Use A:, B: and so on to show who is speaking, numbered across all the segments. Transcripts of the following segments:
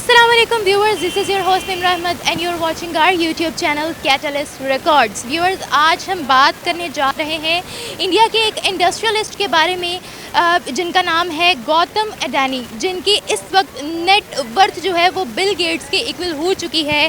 A: Assalamu alaikum viewers, this is your host Nimra Ahmed and you're watching our YouTube channel Catalyst Records. Viewers, आज हम बात करने जा रहे हैं इंडिया के एक इंडस्ट्रियलिस्ट के बारे में जिनका नाम है गौतम अडानी, जिनकी इस वक्त नेट वर्थ जो है वो बिल गेट्स के इक्वल हो चुकी है।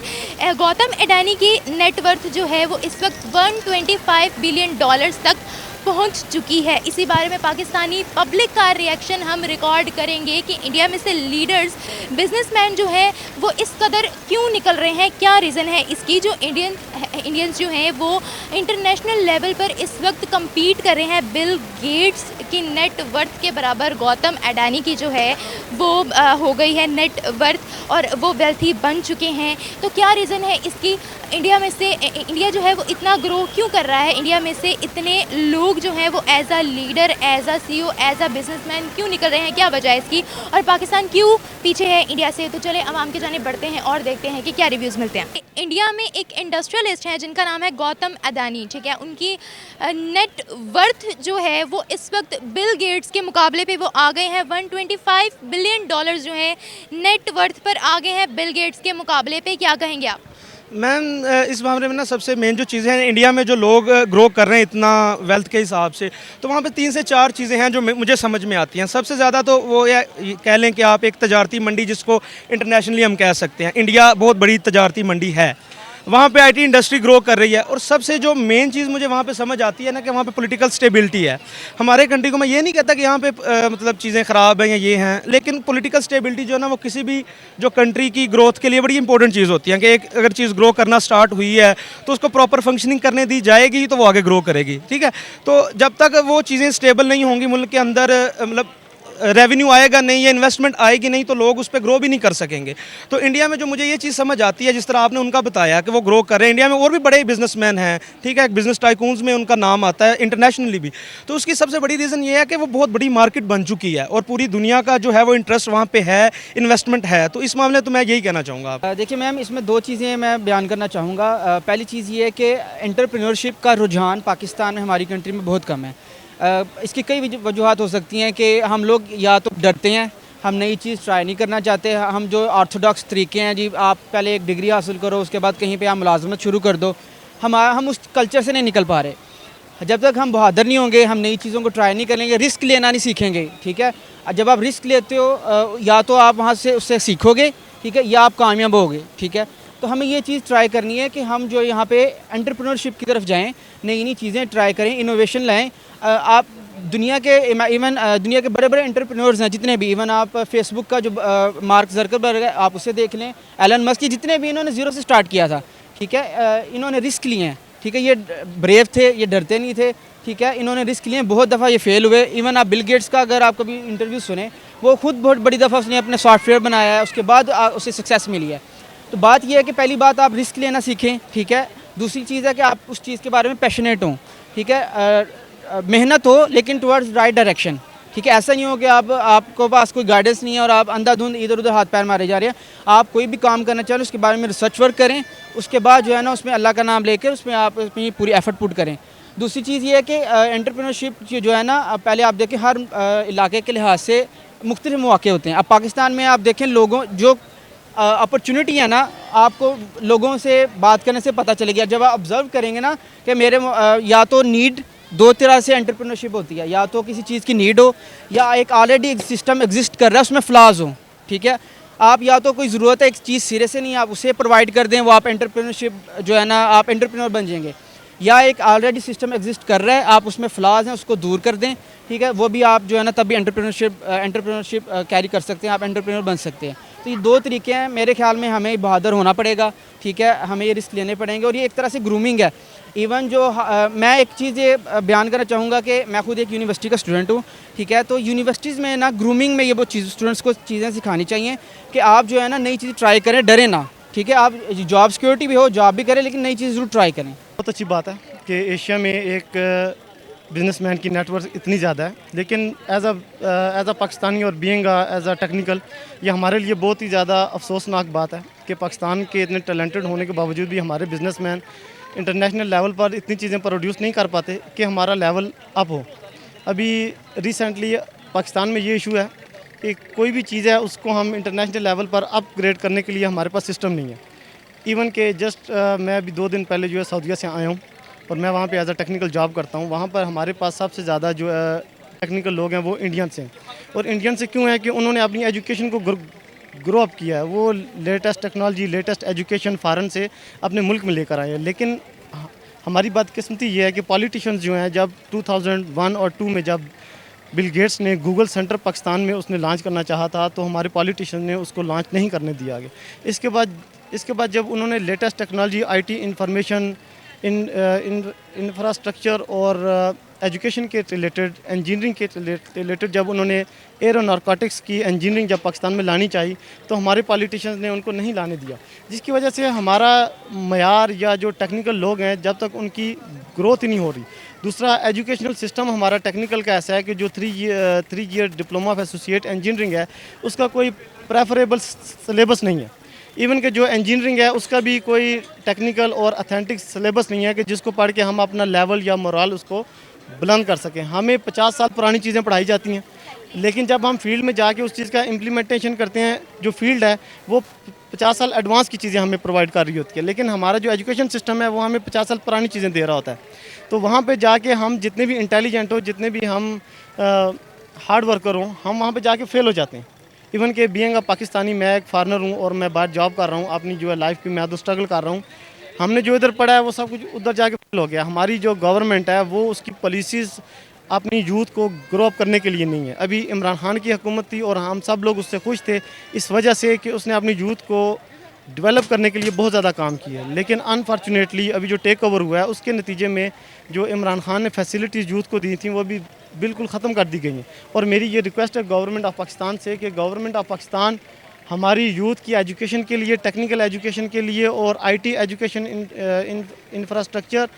A: गौतम अडानी की नेट वर्थ जो है वो इस वक्त 125 बिलियन डॉलर्स तक पहुंच चुकी है। इसी बारे में पाकिस्तानी पब्लिक का रिएक्शन हम रिकॉर्ड करेंगे कि इंडिया में से लीडर्स, बिजनेसमैन जो है वो इस कदर क्यों निकल रहे हैं, क्या रीज़न है इसकी। जो इंडियंस जो हैं वो इंटरनेशनल लेवल पर इस वक्त compete कर रहे हैं बिल गेट्स की नेट वर्थ के बराबर। गौतम अडानी की जो है वो हो गई है नेट वर्थ और वो वेल्थी बन चुके हैं। तो क्या रीज़न है इसकी। इंडिया जो है वो इतना ग्रो क्यों कर रहा है, इंडिया में से इतने लोग जो हैं वो as a leader, as a CEO, as a businessman क्यों निकल रहे हैं, क्या वजह है इसकी, और पाकिस्तान क्यों पीछे है इंडिया से। तो चले आवाम के जाने बढ़ते हैं और देखते हैं कि क्या रिव्यूज़ मिलते हैं। इंडिया में एक इंडस्ट्रियलिस्ट है जिनका नाम है गौतम अडानी, ठीक है। उनकी नेट वर्थ जो है वो इस वक्त बिल गेट्स के मुकाबले पे वो आ गए हैं 125 बिलियन डॉलर्स जो है नेट वर्थ पर आ गए हैं बिल गेट्स के मुकाबले पे। क्या कहेंगे आप?
B: मैम, इस मामले में ना सबसे मेन जो चीज़ें हैं, इंडिया में जो लोग ग्रो कर रहे हैं इतना वेल्थ के हिसाब से, तो वहाँ पे 3 से 4 चीज़ें हैं जो मुझे समझ में आती हैं। सबसे ज़्यादा तो वो ये कह लें कि आप एक तजारती मंडी, जिसको इंटरनेशनली हम कह सकते हैं, इंडिया बहुत बड़ी तजारती मंडी है। वहाँ पे IT इंडस्ट्री ग्रो कर रही है। और सबसे जो मेन चीज़ मुझे वहाँ पे समझ आती है ना, कि वहाँ पे पॉलिटिकल स्टेबिलिटी है। हमारे कंट्री को मैं ये नहीं कहता कि यहाँ पे मतलब चीज़ें ख़राब हैं या ये हैं, लेकिन पॉलिटिकल स्टेबिलिटी जो है ना, वो किसी भी जो कंट्री की ग्रोथ के लिए बड़ी इंपॉर्टेंट चीज़ होती है। कि एक अगर चीज़ ग्रो करना स्टार्ट हुई है तो उसको प्रॉपर फंक्शनिंग करने दी जाएगी तो वो आगे ग्रो करेगी, ठीक है। तो जब तक वो चीज़ें स्टेबल नहीं होंगी मुल्क के अंदर, मतलब रेवेन्यू आएगा नहीं या इन्वेस्टमेंट आएगी नहीं, तो लोग उस पर ग्रो भी नहीं कर सकेंगे। तो इंडिया में जो मुझे ये चीज़ समझ आती है, जिस तरह आपने उनका बताया कि वो ग्रो कर रहे हैं, इंडिया में और भी बड़े बिजनेसमैन हैं, ठीक है, बिजनेस टाइकून्स में उनका नाम आता है इंटरनेशनली भी। तो उसकी सबसे बड़ी रीज़न ये है कि वो बहुत बड़ी मार्केट बन चुकी है और पूरी दुनिया का जो है वो इंटरेस्ट वहाँ पर है, इन्वेस्टमेंट है। तो इस मामले तो मैं यही कहना चाहूँगा।
C: देखिए मैम, इसमें 2 चीज़ें मैं बयान करना चाहूँगा। पहली चीज़ ये है कि एंटरप्रेन्योरशिप का रुझान पाकिस्तान में, हमारी कंट्री में बहुत कम है। इसकी कई वजूहत हो सकती हैं कि हम लोग या तो डरते हैं, हम नई चीज़ ट्राई नहीं करना चाहते। हम जो ऑर्थोडॉक्स तरीके हैं जी, आप पहले एक डिग्री हासिल करो, उसके बाद कहीं पे आप मुलाजमत शुरू कर दो, हम उस कल्चर से नहीं निकल पा रहे। जब तक हम बहादुर नहीं होंगे, हम नई चीज़ों को ट्राई नहीं करेंगे, रिस्क लेना नहीं सीखेंगे, ठीक है। जब आप रिस्क लेते हो, या तो आप वहाँ से उससे सीखोगे, ठीक है, या आप कामयाब होगे, ठीक है। तो हमें ये चीज़ ट्राई करनी है कि हम जो यहाँ पे एंटरप्रेन्योरशिप की तरफ जाएं, नई नई चीज़ें ट्राई करें, इनोवेशन लाएं। आप दुनिया के बड़े बड़े एंटरप्रेन्योर्स हैं जितने भी, इवन आप फेसबुक का जो मार्क ज़करबर्ग है, आप उसे देख लें, एलन मस्क की, जितने भी इन्होंने ज़ीरो से स्टार्ट किया था, ठीक है। इन्होंने रिस्क लिए हैं, ठीक है। ये ब्रेव थे, ये डरते नहीं थे, ठीक है। इन्होंने रिस्क लिए, बहुत दफ़ा ये फेल हुए। इवन आप बिल गेट्स का अगर आप कभी इंटरव्यू सुने, वो खुद बहुत बड़ी दफ़ा उसने अपने सॉफ्टवेयर बनाया है, उसके बाद उसे सक्सेस मिली है। तो बात यह है कि पहली बात, आप रिस्क लेना सीखें, ठीक है। दूसरी चीज़ है कि आप उस चीज़ के बारे में पैशनेट हों, ठीक है। मेहनत हो लेकिन टुवर्ड्स राइट डायरेक्शन, ठीक है। ऐसा नहीं हो कि आपको पास कोई गाइडेंस नहीं है और आप अंधाधुंध इधर उधर हाथ पैर मारे जा रहे हैं। आप कोई भी काम करना चाहें, उसके बारे में रिसर्च वर्क करें, उसके बाद जो है ना उसमें अल्लाह का नाम लेकर उसमें आप अपनी पूरी एफर्ट पुट करें। दूसरी चीज़ ये है कि एंटरप्रेन्योरशिप जो है ना, पहले आप देखें हर इलाके के लिहाज से मुख्तलिफ मौके होते हैं। अब पाकिस्तान में आप देखें, लोगों जो अपॉर्चुनिटी है ना, आपको लोगों से बात करने से पता चलेगा। जब आप ऑब्ज़र्व करेंगे ना कि मेरे या तो नीड, 2 तरह से एंटरप्रेन्योरशिप होती है, या तो किसी चीज़ की नीड हो, या एक ऑलरेडी एक सिस्टम एग्जिस्ट कर रहा है, उसमें फ्लॉज हो, ठीक है। आप या तो कोई ज़रूरत है एक चीज़ सिरे से नहीं, आप उसे प्रोवाइड कर दें, वो आप एंटरप्रेन्योरशिप जो है ना, आप एंटरप्रेन्योर बन जाएंगे। या एक ऑलरेडी सिस्टम एग्जिस्ट कर रहा है, आप उसमें फ्लॉज हैं, उसको दूर कर दें, ठीक है, वो भी आप जो है ना तब भी एंटरप्रेन्योरशिप कैरी कर सकते हैं, आप एंटरप्रेन्योर बन सकते हैं। तो ये 2 तरीके हैं। मेरे ख्याल में हमें बहादुर होना पड़ेगा, ठीक है, हमें ये रिस्क लेने पड़ेंगे, और ये एक तरह से ग्रूमिंग है। इवन जो मैं एक चीज़ ये बयान करना चाहूँगा कि मैं खुद एक यूनिवर्सिटी का स्टूडेंट हूँ, ठीक है। तो यूनिवर्सिटीज़ में ना ग्रूमिंग में ये वो चीज़ स्टूडेंट्स को चीज़ें सिखानी चाहिए कि आप जो है ना नई चीज़ ट्राई करें, डरे ना, ठीक है। आप जॉब सिक्योरिटी भी हो, जॉब भी करें, लेकिन नई चीज़ ज़रूर ट्राई करें।
B: बहुत अच्छी बात है कि एशिया में एक बिजनेसमैन की नेटवर्क इतनी ज़्यादा है, लेकिन एज अ पाकिस्तानी और बीइंग एज अ टेक्निकल, ये हमारे लिए बहुत ही ज़्यादा अफसोसनाक बात है कि पाकिस्तान के इतने टैलेंटेड होने के बावजूद भी हमारे बिजनेसमैन इंटरनेशनल लेवल पर इतनी चीज़ें प्रोड्यूस नहीं कर पाते कि हमारा लेवल अप हो। अभी रिसेंटली पाकिस्तान में ये इशू है
D: एक कोई भी चीज़ है उसको हम इंटरनेशनल लेवल पर अपग्रेड करने के लिए हमारे पास सिस्टम नहीं है। इवन के जस्ट मैं अभी 2 दिन पहले जो है सऊदीया से आया हूँ और मैं वहाँ पे एज अ टेक्निकल जॉब करता हूँ। वहाँ पर हमारे पास सबसे ज़्यादा जो टेक्निकल लोग हैं वो इंडियन से हैं। और इंडियन से क्यों है कि उन्होंने अपनी एजुकेशन को ग्रो अप किया है, वो latest technology latest education foreign से अपने मुल्क में लेकर आए हैं। लेकिन हमारी बदकिस्मती ये है कि पॉलिटिशियंस जो हैं जब 2001 और 2 में जब बिल गेट्स ने गूगल सेंटर पाकिस्तान में उसने लॉन्च करना चाहा था तो हमारे पॉलिटिशियन ने उसको लॉन्च नहीं करने दिया आगे। इसके बाद जब उन्होंने latest technology IT information infrastructure और एजुकेशन के रिलेटेड इंजीनियरिंग के रिलेटेड जब उन्होंने एयर और नारकोटिक्स की इंजीनियरिंग जब पाकिस्तान में लानी चाहिए तो हमारे पॉलिटिशियंस ने उनको नहीं लाने दिया, जिसकी वजह से हमारा मयार या जो टेक्निकल लोग हैं जब तक उनकी ग्रोथ ही नहीं हो रही। दूसरा एजुकेशनल सिस्टम हमारा टेक्निकल का ऐसा है कि जो 3 year diploma of associate engineering है उसका कोई प्रेफरेबल सिलेबस नहीं है। इवन के जो इंजीनियरिंग है उसका भी कोई टेक्निकल और अथेंटिक सिलेबस नहीं है कि जिसको पढ़ के हम अपना लेवल या मोरल उसको बुलंद कर सकें। हमें 50 साल पुरानी चीज़ें पढ़ाई जाती हैं, लेकिन जब हम फील्ड में जाके उस चीज़ का इम्प्लीमेंटेशन करते हैं, जो फील्ड है वो 50 साल एडवांस की चीज़ें हमें प्रोवाइड कर रही होती है, लेकिन हमारा जो एजुकेशन सिस्टम है वो हमें 50 साल पुरानी चीज़ें दे रहा होता है। तो वहाँ पे जाके हम जितने भी इंटेलिजेंट हो, जितने भी हम हार्ड वर्कर हों, हम वहाँ पे जाके फेल हो जाते हैं। इवन के बीइंग अ पाकिस्तानी, मैं एक फॉरनर हूँ और मैं बाहर जॉब कर रहा हूँ, अपनी जो है लाइफ की मैं तो स्ट्रगल कर रहा हूँ। हमने जो इधर पढ़ा है वो सब कुछ उधर जाके फेल हो गया। हमारी जो गवर्नमेंट है वो उसकी पॉलिसीज़ अपनी यूथ को ग्रो अप करने के लिए नहीं है। अभी इमरान खान की हुकूमत थी और हम सब लोग उससे खुश थे इस वजह से कि उसने अपनी यूथ को डेवलप करने के लिए बहुत ज़्यादा काम किया है। लेकिन अनफॉर्चुनेटली अभी जो टेक ओवर हुआ है उसके नतीजे में जो इमरान खान ने फैसिलिटीज़ यूथ को दी थी वो भी बिल्कुल ख़त्म कर दी गई हैं। और मेरी ये रिक्वेस्ट है गवर्नमेंट ऑफ पाकिस्तान से कि गवर्नमेंट ऑफ पाकिस्तान हमारी यूथ की एजुकेशन के लिए, टेक्निकल एजुकेशन के लिए और आईटी एजुकेशन, इंफ्रास्ट्रक्चर,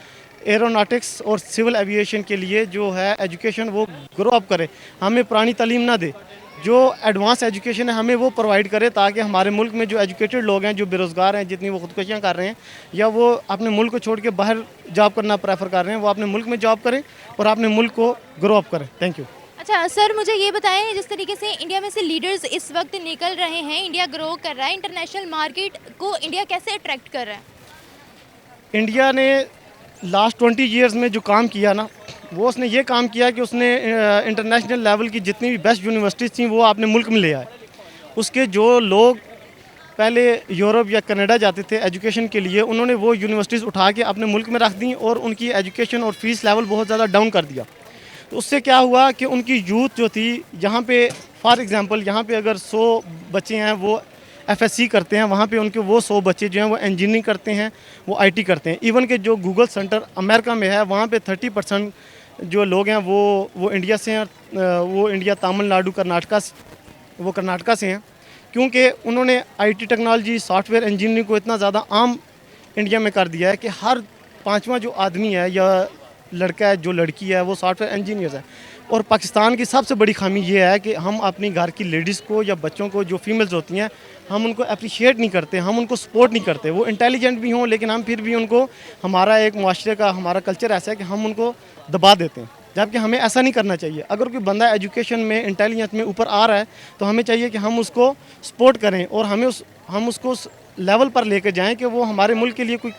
D: एरोनॉटिक्स और सिविल एविएशन के लिए जो है एजुकेशन वो ग्रो अप करे। हमें पुरानी तालीम ना दे, जो एडवांस एजुकेशन है हमें वो प्रोवाइड करे, ताकि हमारे मुल्क में जो एजुकेटेड लोग हैं, जो बेरोज़गार हैं, जितनी वो खुदकुशियाँ कर रहे हैं या वो अपने मुल्क को छोड़ के बाहर जॉब करना प्रेफर कर रहे हैं, वो अपने मुल्क में जॉब करें और अपने मुल्क को ग्रो अप करें। Thank you.
A: अच्छा सर, मुझे ये बताएं, जिस तरीके से इंडिया में से लीडर्स इस वक्त निकल रहे हैं, इंडिया ग्रो कर रहा है, इंटरनेशनल मार्केट को इंडिया कैसे अट्रैक्ट कर रहा है?
D: इंडिया ने लास्ट 20 ईयर्स में जो काम किया ना, वो उसने ये काम किया कि उसने इंटरनेशनल लेवल की जितनी भी बेस्ट यूनिवर्सिटीज़ थी वो अपने मुल्क में ले आए। उसके जो लोग पहले यूरोप या कनाडा जाते थे एजुकेशन के लिए, उन्होंने वो यूनिवर्सिटीज़ उठा के अपने मुल्क में रख दी और उनकी एजुकेशन और फीस लेवल बहुत ज़्यादा डाउन कर दिया। तो उससे क्या हुआ कि उनकी यूथ जो थी, यहाँ पे फॉर एग्ज़ाम्पल यहाँ पे अगर 100 बच्चे हैं वो एफएससी करते हैं, वहाँ पे उनके वो 100 बच्चे जो हैं वो इंजीनियरिंग करते हैं, वो आईटी करते हैं। इवन के जो गूगल सेंटर अमेरिका में है वहाँ पे 30% जो लोग हैं वो इंडिया से हैं, वो इंडिया, तमिलनाडु, कर्नाटका से हैं, क्योंकि उन्होंने आईटी टेक्नोलॉजी, सॉफ्टवेयर इंजीनियरिंग को इतना ज़्यादा आम इंडिया में कर दिया है कि हर 5वां जो आदमी है या लड़का है, जो लड़की है, वो सॉफ्टवेयर इंजीनियर है। और पाकिस्तान की सबसे बड़ी खामी ये है कि हम अपनी घर की लेडीज़ को या बच्चों को, जो फीमेल्स होती हैं, हम उनको अप्रिशिएट नहीं करते, हम उनको सपोर्ट नहीं करते। वो इंटेलिजेंट भी हों लेकिन हम फिर भी उनको, हमारा एक मुआशरे का, हमारा कल्चर ऐसा है कि हम उनको दबा देते हैं, जबकि हमें ऐसा नहीं करना चाहिए। अगर कोई बंदा एजुकेशन में, इंटेलिजेंस में ऊपर आ रहा है तो हमें चाहिए कि हम उसको सपोर्ट करें और हम उसको उस लेवल पर लेकर जाएँ कि वो हमारे मुल्क के लिए कोई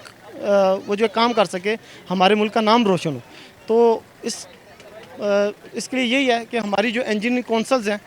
D: वो जो काम कर सके, हमारे मुल्क का नाम रोशन हो। तो इसके लिए यही है कि हमारी जो इंजीनियरिंग काउंसिल्स हैं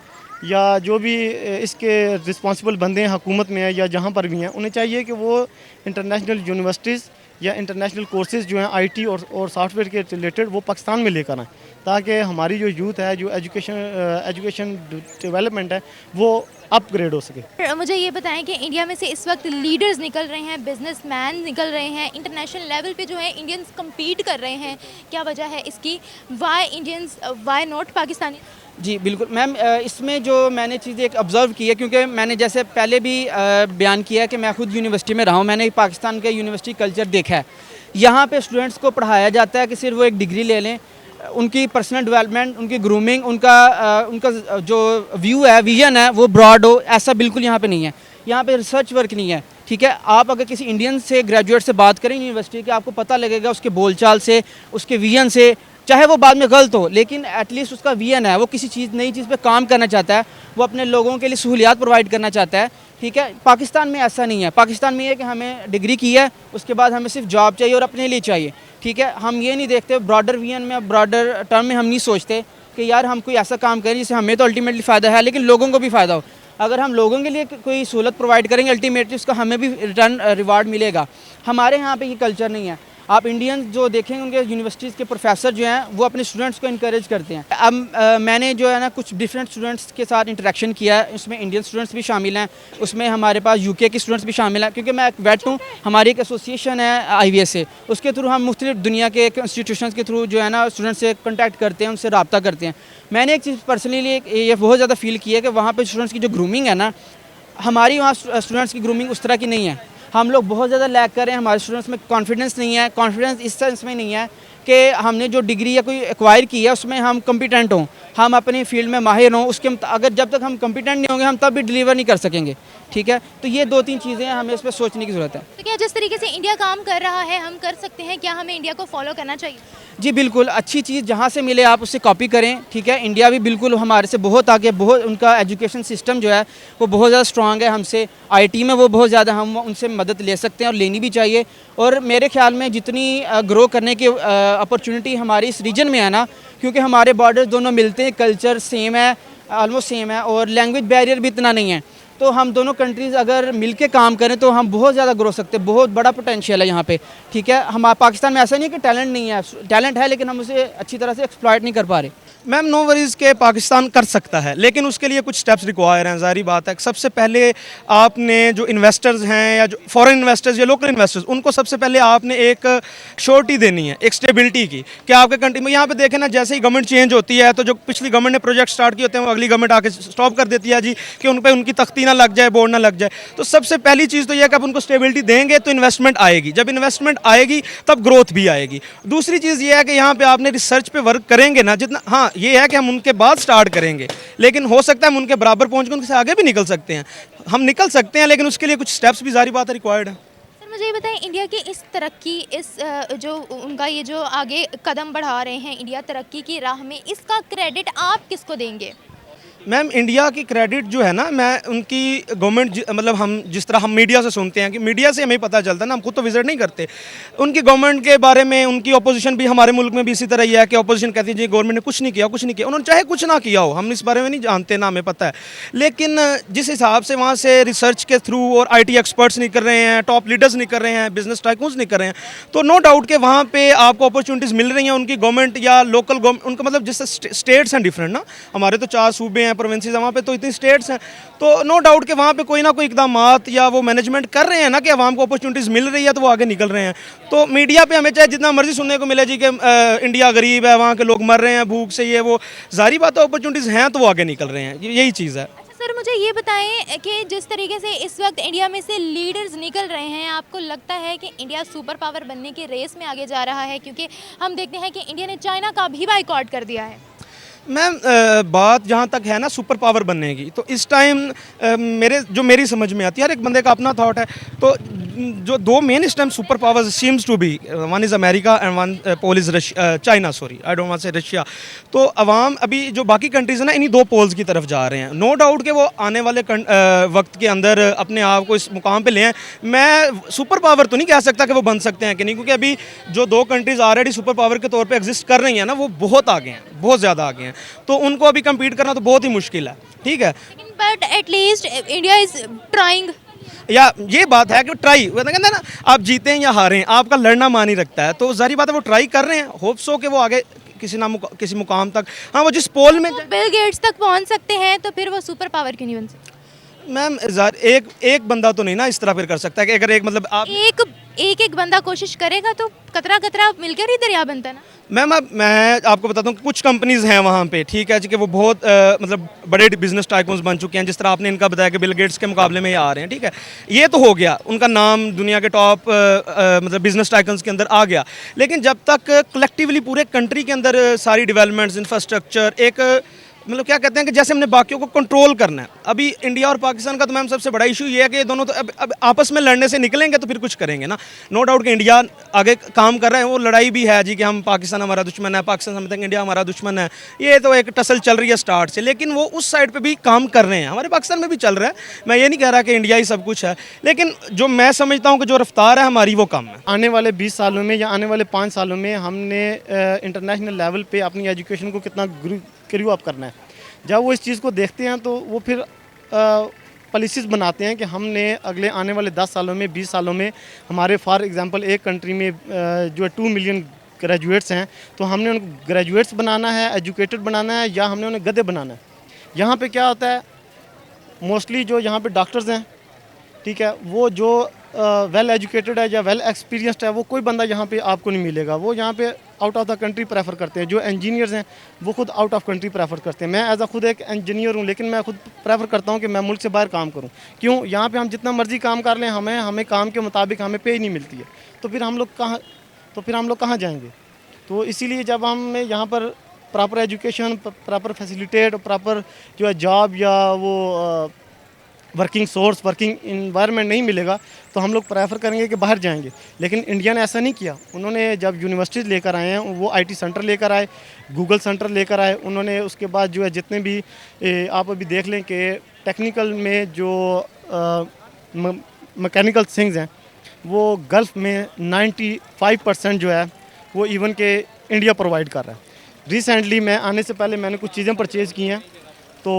D: या जो भी इसके रिस्पांसिबल बंदे हैं हुकूमत में है या जहाँ पर भी हैं, उन्हें चाहिए कि वो इंटरनेशनल यूनिवर्सिटीज़ या इंटरनेशनल कोर्सेज़ जो हैं आईटी और सॉफ्टवेयर के रिलेटेड वो पाकिस्तान में लेकर आएँ, ताकि हमारी जो यूथ है, जो एजुकेशन डेवलपमेंट है, वो अपग्रेड हो सके।
A: मुझे ये बताएं कि इंडिया में से इस वक्त लीडर्स निकल रहे हैं, बिजनेसमैन निकल रहे हैं, इंटरनेशनल लेवल पे जो है इंडियंस कम्पीट कर रहे हैं, क्या वजह है इसकी? Why Indians, why not Pakistani?
C: जी बिल्कुल मैम, इसमें जो मैंने चीज़ें एक ऑब्ज़र्व की है, क्योंकि मैंने जैसे पहले भी बयान किया कि मैं खुद यूनिवर्सिटी में रहा हूँ, मैंने पाकिस्तान का यूनिवर्सिटी कल्चर देखा है। यहाँ पे स्टूडेंट्स को पढ़ाया जाता है कि सिर्फ वो एक डिग्री ले लें, उनकी पर्सनल डेवलपमेंट, उनकी ग्रूमिंग, उनका जो व्यू है, विजन है, वो ब्रॉड हो, ऐसा बिल्कुल यहाँ पे नहीं है। यहाँ पे रिसर्च वर्क नहीं है, ठीक है। आप अगर किसी इंडियन से, ग्रेजुएट से बात करें यूनिवर्सिटी के, आपको पता लगेगा उसके बोलचाल से, उसके विजन से, चाहे वो बाद में गलत हो, लेकिन एटलीस्ट उसका विजन है, वो किसी चीज़ नई चीज़ पे काम करना चाहता है, वो अपने लोगों के लिए सहूलियात प्रोवाइड करना चाहता है। ठीक है, पाकिस्तान में ऐसा नहीं है। पाकिस्तान में ये है कि हमें डिग्री की है, उसके बाद हमें सिर्फ जॉब चाहिए और अपने लिए चाहिए। ठीक है, हम ये नहीं देखते ब्रॉडर विजन में, ब्रॉडर टर्म में हम नहीं सोचते कि यार हम कोई ऐसा काम करें जिससे हमें तो अल्टीमेटली फ़ायदा है लेकिन लोगों को भी फ़ायदा हो। अगर हम लोगों के लिए कोई सहूलत प्रोवाइड करेंगे, अल्टीमेटली उसका हमें भी रिटर्न रिवार्ड मिलेगा। हमारे यहाँ पे ये कल्चर नहीं है। आप इंडियन जो देखेंगे उनके यूनिवर्सिटीज़ के प्रोफेसर जो हैं वो अपने स्टूडेंट्स को इनकरेज करते हैं। अब मैंने जो है ना कुछ डिफरेंट स्टूडेंट्स के साथ इंटरेक्शन किया है, उसमें इंडियन स्टूडेंट्स भी शामिल हैं, उसमें हमारे पास यूके के स्टूडेंट्स भी शामिल हैं, क्योंकि मैं एक वेट हूँ। हमारी एक एसोसिएशन है IVS से, उसके थ्रू हम मुख्तलिफ दुनिया के इंस्टीट्यूशन के थ्रू जो है ना स्टूडेंट्स से कॉन्टैक्ट करते हैं, उनसे रब्ता करते हैं। मैंने एक चीज़ पर्सनली ये बहुत ज़्यादा फील की है कि वहाँ पर स्टूडेंट्स की जो ग्रूमिंग है ना, हमारी वहाँ स्टूडेंट्स की ग्रूमिंग उस तरह की नहीं है। हम लोग बहुत ज़्यादा लैग कर रहे हैं, हमारे स्टूडेंट्स में कॉन्फिडेंस नहीं है। कॉन्फिडेंस इस सेंस में नहीं है कि हमने जो डिग्री या कोई एक्वायर की है उसमें हम कम्पिटेंट हों, हम अपनी फील्ड में माहिर हों। उसके अगर जब तक हम कम्पिटेंट नहीं होंगे हम तब भी डिलीवर नहीं कर सकेंगे। ठीक है, तो ये 2-3 चीज़ें हैं, हमें इस पर सोचने की ज़रूरत है।
A: तो क्या जिस तरीके से इंडिया काम कर रहा है हम कर सकते हैं, क्या हमें इंडिया को फॉलो करना चाहिए?
C: जी बिल्कुल, अच्छी चीज़ जहाँ से मिले आप उससे कॉपी करें। ठीक है, इंडिया भी बिल्कुल हमारे से बहुत आगे, बहुत उनका एजुकेशन सिस्टम जो है वो बहुत ज़्यादा स्ट्रॉन्ग है हमसे। IT में वो बहुत ज़्यादा, हम उनसे मदद ले सकते हैं और लेनी भी चाहिए। और मेरे ख्याल में जितनी ग्रो करने की अपॉर्चुनिटी हमारी इस रीजन में है ना, क्योंकि हमारे बॉर्डर्स दोनों मिलते हैं, कल्चर सेम है, ऑलमोस्ट सेम है, और लैंग्वेज बैरियर भी इतना नहीं है। तो हम दोनों कंट्रीज़ अगर मिलके काम करें तो हम बहुत ज़्यादा ग्रो सकते हैं। बहुत बड़ा पोटेंशियल है यहाँ पे। ठीक है, हमारे पाकिस्तान में ऐसा नहीं है कि टैलेंट नहीं है, टैलेंट है लेकिन हम उसे अच्छी तरह से एक्सप्लॉइट नहीं कर पा रहे।
B: मैम नो वरीज़ के पाकिस्तान कर सकता है, लेकिन उसके लिए कुछ स्टेप्स रिक्वायर हैं। ज़ाहिर बात है, सबसे पहले आपने जो इन्वेस्टर्स हैं या जो फॉरेन इन्वेस्टर्स या लोकल इन्वेस्टर्स, उनको सबसे पहले आपने एक श्योरिटी देनी है, एक स्टेबिलिटी की, कि आपके कंट्री में यहाँ पे देखें ना, जैसे ही गवर्नमेंट चेंज होती है तो जो पिछली गवर्नमेंट ने प्रोजेक्ट स्टार्ट किए होते हैं वो अगली गवर्नमेंट आके स्टॉप कर देती है जी, कि उन पर उनकी तख्ती ना लग जाए, बोर्ड ना लग जाए। तो सबसे पहली चीज़ तो यह है कि आप उनको स्टेबिलिटी देंगे तो इन्वेस्टमेंट आएगी, जब इन्वेस्टमेंट आएगी तब ग्रोथ भी आएगी। दूसरी चीज़ ये है कि यहाँ पर आपने रिसर्च पर वर्क करेंगे ना जितना, हाँ ये है कि हम उनके बाद स्टार्ट करेंगे, लेकिन हो सकता है हम उनके बराबर पहुंच के उनसे आगे भी निकल सकते हैं। हम निकल सकते हैं, लेकिन उसके लिए कुछ स्टेप्स भी ज़ाहिर बात है रिक्वायर्ड है।
A: सर मुझे ये बताएं, इंडिया की इस तरक्की, इस जो उनका ये जो आगे कदम बढ़ा रहे हैं इंडिया तरक्की की राह में, इसका क्रेडिट आप किसको देंगे?
B: मैम इंडिया की क्रेडिट जो है ना, मैं उनकी गवर्नमेंट, मतलब हम जिस तरह हम मीडिया से सुनते हैं, कि मीडिया से हमें पता चलता है ना, हम खुद तो विजिट नहीं करते उनकी गवर्नमेंट के बारे में। उनकी अपोजिशन भी हमारे मुल्क में भी इसी तरह ही है कि अपोजिशन कहती है जी गवर्नमेंट ने कुछ नहीं किया, कुछ नहीं किया। उन्होंने चाहे कुछ ना किया हो, हम इस बारे में नहीं जानते ना, हमें पता है। लेकिन जिस हिसाब से वहाँ से रिसर्च के थ्रू और IT एक्सपर्ट्स नहीं कर रहे हैं, टॉप लीडर्स नहीं कर रहे हैं, बिजनेस टाइकून्स नहीं कर रहे हैं, तो नो डाउट कि वहाँ पर आपको अपॉर्चुनिटीज़ मिल रही हैं। उनकी गवर्नमेंट या लोकल गवर्नमेंट, उनका मतलब जिससे स्टेट्स हैं डिफरेंट ना, हमारे तो 4 सूबे हैं, प्रोविंसेस हैं, वहाँ पे तो इतनी स्टेट्स हैं, तो नो डाउट कि वहाँ पे कोई ना कोई इकदामात या वो मैनेजमेंट कर रहे हैं ना, कि अवाम को अपॉर्चुनिटीज़ मिल रही है तो वो आगे निकल रहे हैं। तो मीडिया पे हमें चाहे जितना मर्जी सुनने को मिले जी कि इंडिया गरीब है, वहाँ के लोग मर रहे हैं भूख से, ये वो, ज़ाहिर बात है अपॉर्चुनिटीज़ हैं तो वो आगे निकल रहे हैं, यही चीज़ है।
A: अच्छा सर मुझे ये बताएं कि जिस तरीके से इस वक्त इंडिया में से लीडर्स निकल रहे हैं, आपको लगता है कि इंडिया सुपर पावर बनने की रेस में आगे जा रहा है? क्योंकि हम देखते हैं कि इंडिया ने चाइना का भी बाइकआउट कर दिया है।
B: मैम बात जहाँ तक है ना सुपर पावर बनने की, तो इस टाइम मेरी समझ में आती है, हर एक बंदे का अपना थॉट है। तो जो 2 मेन इस time super powers seems to be, one is America and one pole is China, sorry I don't want say Russia. तो अवाम अभी जो बाकी कंट्रीज़ हैं ना, इन्हीं 2 पोल्स की तरफ जा रहे हैं। नो डाउट कि वो आने वाले वक्त के अंदर अपने आप को इस मुकाम पे ले आएँ। मैं सुपर पावर तो नहीं कह सकता कि वो बन सकते हैं कि नहीं, क्योंकि अभी जो 2 कंट्रीज़ ऑलरेडी सुपर पावर के तौर पर एग्जिस्ट कर रही हैं ना, वो बहुत आगे हैं, बहुत ज़्यादा आगे हैं। तो उनको अभी कम्पीट करना तो बहुत ही मुश्किल है। ठीक है,
A: but at least India is trying.
B: या ये बात है कि ट्राई, वो कहते हैं ना, आप जीतें या हारें, आपका लड़ना मानी रखता है। तो जाहिर बात है वो ट्राई कर रहे हैं, होप सो कि वो आगे किसी मुकाम तक, हाँ वो जिस पोल में
A: बिल गेट्स तक पहुंच सकते हैं, तो फिर वो सुपर पावर क्यों नहीं बन सकते?
B: मैम एक बंदा तो नहीं ना इस तरह फिर कर सकता है कि अगर एक मतलब आप
A: एक बंदा कोशिश करेगा तो कतरा कतरा मिलकर ही दरिया बनता है ना।
B: मैम अब मैं आपको बताता हूँ, कुछ कंपनीज़ हैं वहाँ पे, ठीक है जी, कि वो बहुत मतलब बड़े बिजनेस टाइकून्स बन चुके हैं, जिस तरह आपने इनका बताया कि बिल गेट्स के मुकाबले में ये आ रहे हैं। ठीक है, ये तो हो गया, उनका नाम दुनिया के टॉप मतलब बिजनेस टाइकून्स के अंदर आ गया। लेकिन जब तक कलेक्टिवली पूरे कंट्री के अंदर सारी डेवलपमेंट्स, इंफ्रास्ट्रक्चर, एक मतलब क्या कहते हैं कि जैसे हमने बाकियों को कंट्रोल करना है। अभी इंडिया और पाकिस्तान का तो मैम सबसे बड़ा इशू ये है कि ये दोनों तो अब आपस में लड़ने से निकलेंगे तो फिर कुछ करेंगे ना। नो डाउट कि इंडिया आगे काम कर रहा है, वो लड़ाई भी है जी कि हम पाकिस्तान हमारा दुश्मन है, पाकिस्तान समझते हैं कि इंडिया हमारा दुश्मन है, ये तो एक टसल चल रही है स्टार्ट से। लेकिन वो उस साइड पर भी काम कर रहे हैं, हमारे पाकिस्तान में भी चल रहा है। मैं ये नहीं कह रहा कि इंडिया ही सब कुछ है, लेकिन जो मैं समझता हूँ कि जो रफ्तार है हमारी वो कम है।
D: आने वाले 20 सालों में या आने वाले 5 सालों में हमने इंटरनेशनल लेवल पे अपनी एजुकेशन को कितना ग्रू अप करना है। जब वो इस चीज़ को देखते हैं तो वो फिर पॉलिसीज़ बनाते हैं कि हमने अगले आने वाले 10 सालों में 20 सालों में हमारे फॉर एग्जांपल एक कंट्री में जो 2 मिलियन ग्रेजुएट्स हैं, तो हमने उनको ग्रेजुएट्स बनाना है, एजुकेटेड बनाना है, या हमने उन्हें गधे बनाना है। यहाँ पे क्या होता है, मोस्टली जो यहाँ पे डॉक्टर्स हैं, ठीक है, वो जो वेल एजुकेटेड है या वेल एक्सपीरियंस्ड है, वो कोई बंदा यहाँ पे आपको नहीं मिलेगा। वो यहाँ पे out of the country prefer करते हैं। जो इंजीनियर्स हैं वो खुद आउट ऑफ कंट्री प्रेफर करते हैं। मैं एज अ खुद एक इंजीनियर हूँ, लेकिन मैं खुद प्रेफर करता हूँ कि मैं मुल्क से बाहर काम करूँ। क्यों? यहाँ पे हम जितना मर्जी काम कर लें, हमें काम के मुताबिक हमें पे ही नहीं मिलती है। तो फिर हम लोग कहाँ जाएंगे? तो इसीलिए जब हमें यहाँ पर proper education, proper facilitate, proper जो है जॉब या वो वर्किंग सोर्स, वर्किंग इन्वायरमेंट नहीं मिलेगा, तो हम लोग प्रेफर करेंगे कि बाहर जाएंगे। लेकिन इंडिया ने ऐसा नहीं किया। उन्होंने जब यूनिवर्सिटीज़ लेकर आए हैं, वो आईटी सेंटर लेकर आए, गूगल सेंटर लेकर आए। उन्होंने उसके बाद जो है जितने भी आप अभी देख लें कि टेक्निकल में जो मैकेनिकल थिंग्स हैं, वो गल्फ़ में 95% जो है वो इवन के इंडिया प्रोवाइड कर रहा है। रिसेंटली मैं आने से पहले मैंने कुछ चीज़ें परचेज़ की हैं, तो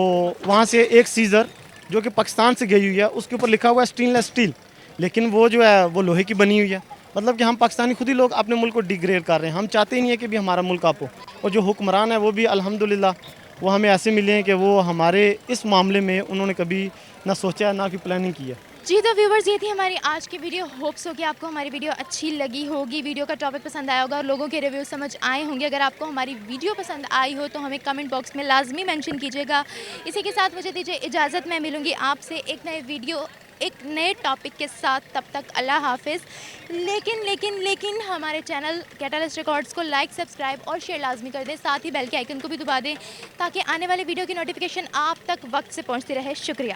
D: वहाँ से एक सीज़र जो कि पाकिस्तान से गई हुई है, उसके ऊपर लिखा हुआ है स्टेनलेस स्टील, लेकिन वो जो है वो लोहे की बनी हुई है। मतलब कि हम पाकिस्तानी खुद ही लोग अपने मुल्क को डिग्रेड कर रहे हैं। हम चाहते ही नहीं है कि भी हमारा मुल्क आप हो। और जो हुक्मरान है वो भी अल्हम्दुलिल्लाह वो हमें ऐसे मिले हैं कि वो हमारे इस मामले में उन्होंने कभी ना सोचा ना कि प्लानिंग की है।
A: जी तो व्यूवर्स, ये थी हमारी आज की वीडियो। होप्स हो कि आपको हमारी वीडियो अच्छी लगी होगी, वीडियो का टॉपिक पसंद आया होगा और लोगों के रिव्यू समझ आए होंगे। अगर आपको हमारी वीडियो पसंद आई हो तो हमें कमेंट बॉक्स में लाजमी मेंशन कीजिएगा। इसी के साथ मुझे दीजिए इजाज़त, मैं मिलूँगी आपसे एक नए वीडियो, एक नए टॉपिक के साथ। तब तक अल्लाह हाफिज़। लेकिन हमारे चैनल कैटलिस्ट रिकॉर्ड्स को लाइक, सब्सक्राइब और शेयर लाजमी कर दें। साथ ही बेल के आइकन को भी दबा दें ताकि आने वाले वीडियो की नोटिफिकेशन आप तक वक्त से पहुँचती रहे। शुक्रिया।